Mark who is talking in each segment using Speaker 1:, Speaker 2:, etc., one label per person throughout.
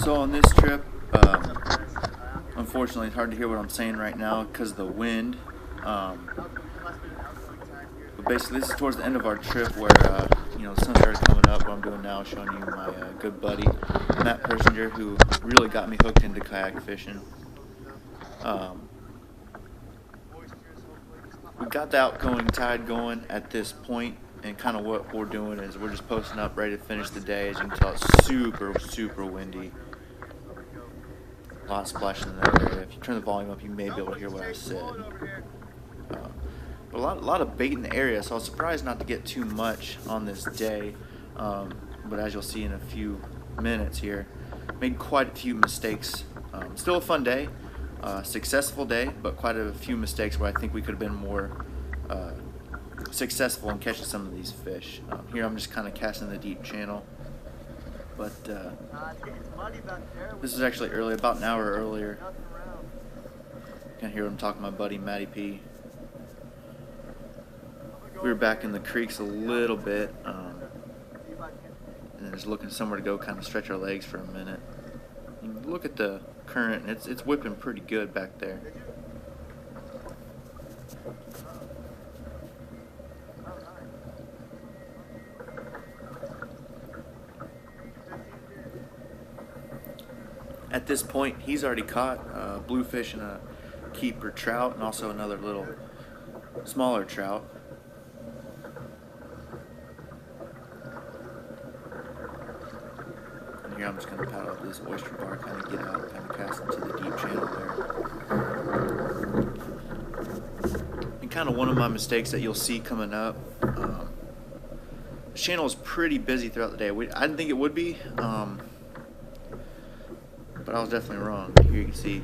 Speaker 1: So on this trip, unfortunately it's hard to hear what I'm saying right now because of the wind. But basically this is towards the end of our trip where the sun started coming up. What I'm doing now is showing you my good buddy, Matt Persinger, who really got me hooked into kayak fishing. We got the outgoing tide going at this point, and kind of what we're doing is we're just posting up ready to finish the day. As you can tell, it's super windy. A lot of splashing in that area. If you turn the volume up, you may be able to hear what I said. But a lot of bait in the area, so I was surprised not to get too much on this day. But as you'll see in a few minutes here, made quite a few mistakes. Still a fun day, successful day, but quite a few mistakes where I think we could have been more successful in catching some of these fish. Here I'm just kind of casting the deep channel. But this is actually early, about an hour earlier. You can hear him talking to my buddy Matty P. We were back in the creeks a little bit, and then just looking somewhere to go, kind of stretch our legs for a minute. You look at the current; it's whipping pretty good back there. At this point, he's already caught bluefish and a keeper trout, and also another little smaller trout. And here I'm just going to paddle up this oyster bar, kind of get out, kind of cast into the deep channel there. And kind of one of my mistakes that you'll see coming up. The channel is pretty busy throughout the day. I didn't think it would be. But I was definitely wrong. Here you can see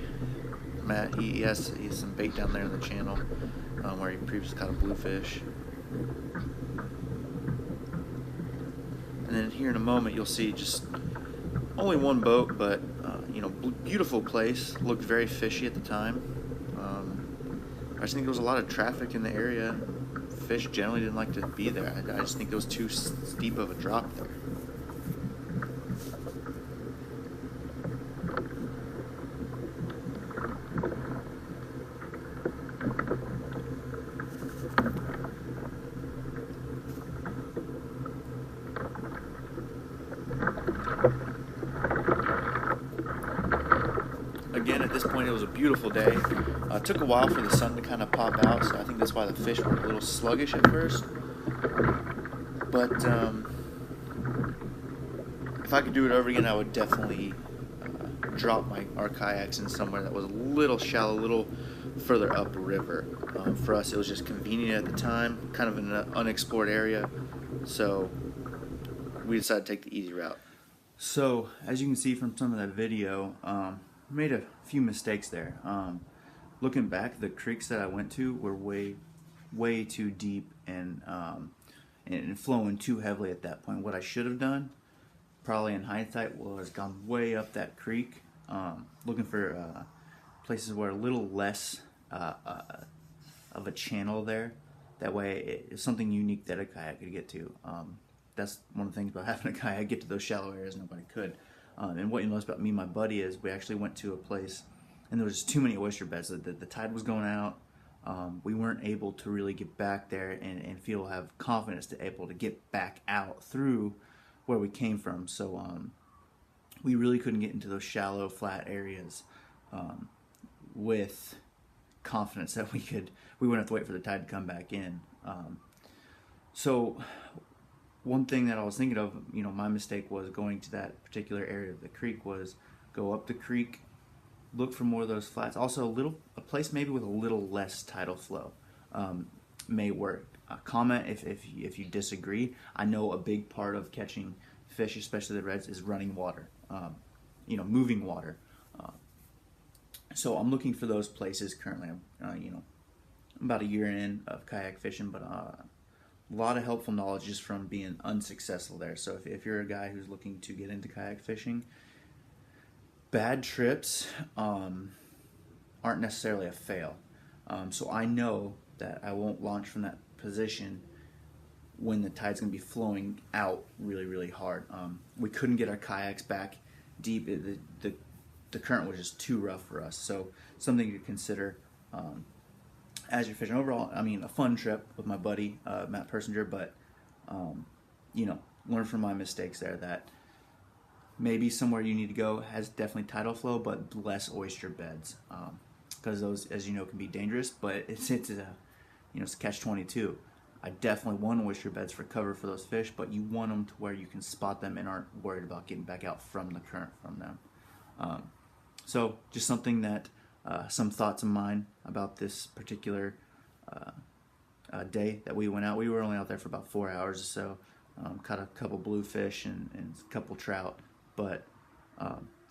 Speaker 1: Matt, he has some bait down there in the channel where he previously caught a bluefish. And then here in a moment you'll see just only one boat, but beautiful place. Looked very fishy at the time. I just think there was a lot of traffic in the area. Fish generally didn't like to be there. I just think it was too steep of a drop there. Again, at this point, it was a beautiful day. It took a while for the sun to kind of pop out, so I think that's why the fish were a little sluggish at first. But if I could do it over again, I would definitely drop our kayaks in somewhere that was a little shallow, a little further upriver. For us, it was just convenient at the time, kind of in an unexplored area, so we decided to take the easy route. So, as you can see from some of that video, made a few mistakes there. Looking back, the creeks that I went to were way too deep and flowing too heavily at that point. What I should have done, probably in hindsight, was gone way up that creek, looking for places where a little less of a channel there. That way, it's something unique that a kayak could get to. That's one of the things about having a kayak, get to those shallow areas nobody could. And what you notice about me and my buddy is we actually went to a place and there was just too many oyster beds. The tide was going out. We weren't able to really get back there and have confidence to able to get back out through where we came from. So we really couldn't get into those shallow, flat areas with confidence that we wouldn't have to wait for the tide to come back in. So one thing that I was thinking of, my mistake was going to that particular area of the creek was go up the creek, look for more of those flats. Also, a place maybe with a little less tidal flow may work. Comment if you disagree. I know a big part of catching fish, especially the reds, is running water, moving water. So I'm looking for those places currently. I'm about a year in of kayak fishing, but a lot of helpful knowledge just from being unsuccessful there. So if you're a guy who's looking to get into kayak fishing, bad trips aren't necessarily a fail. So I know that I won't launch from that position when the tide's going to be flowing out really hard. We couldn't get our kayaks back deep. The current was just too rough for us. So something to consider as you're fishing. Overall, I mean, a fun trip with my buddy Matt Persinger, but learn from my mistakes there. That maybe somewhere you need to go has definitely tidal flow, but less oyster beds, because those, as you know, can be dangerous. But it's it's catch-22. I definitely want oyster beds for cover for those fish, but you want them to where you can spot them and aren't worried about getting back out from the current from them. So just something that some thoughts of mine about this particular day that we went out. We were only out there for about 4 hours or so. Caught a couple bluefish and a couple trout, but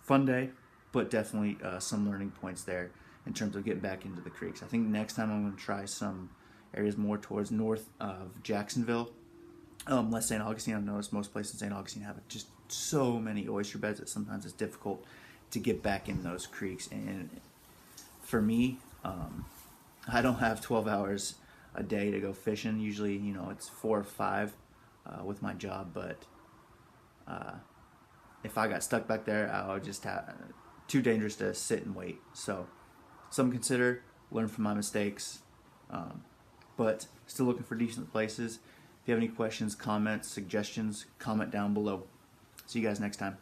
Speaker 1: fun day, but definitely some learning points there in terms of getting back into the creeks. I think next time I'm going to try some areas more towards north of Jacksonville, less St. Augustine. I've noticed most places in St. Augustine have just so many oyster beds that sometimes it's difficult to get back in those creeks. And for me, I don't have 12 hours a day to go fishing. Usually, it's 4 or 5 with my job, but if I got stuck back there, I would just have too dangerous to sit and wait. So some consider, learn from my mistakes, but still looking for decent places. If you have any questions, comments, suggestions, comment down below. See you guys next time.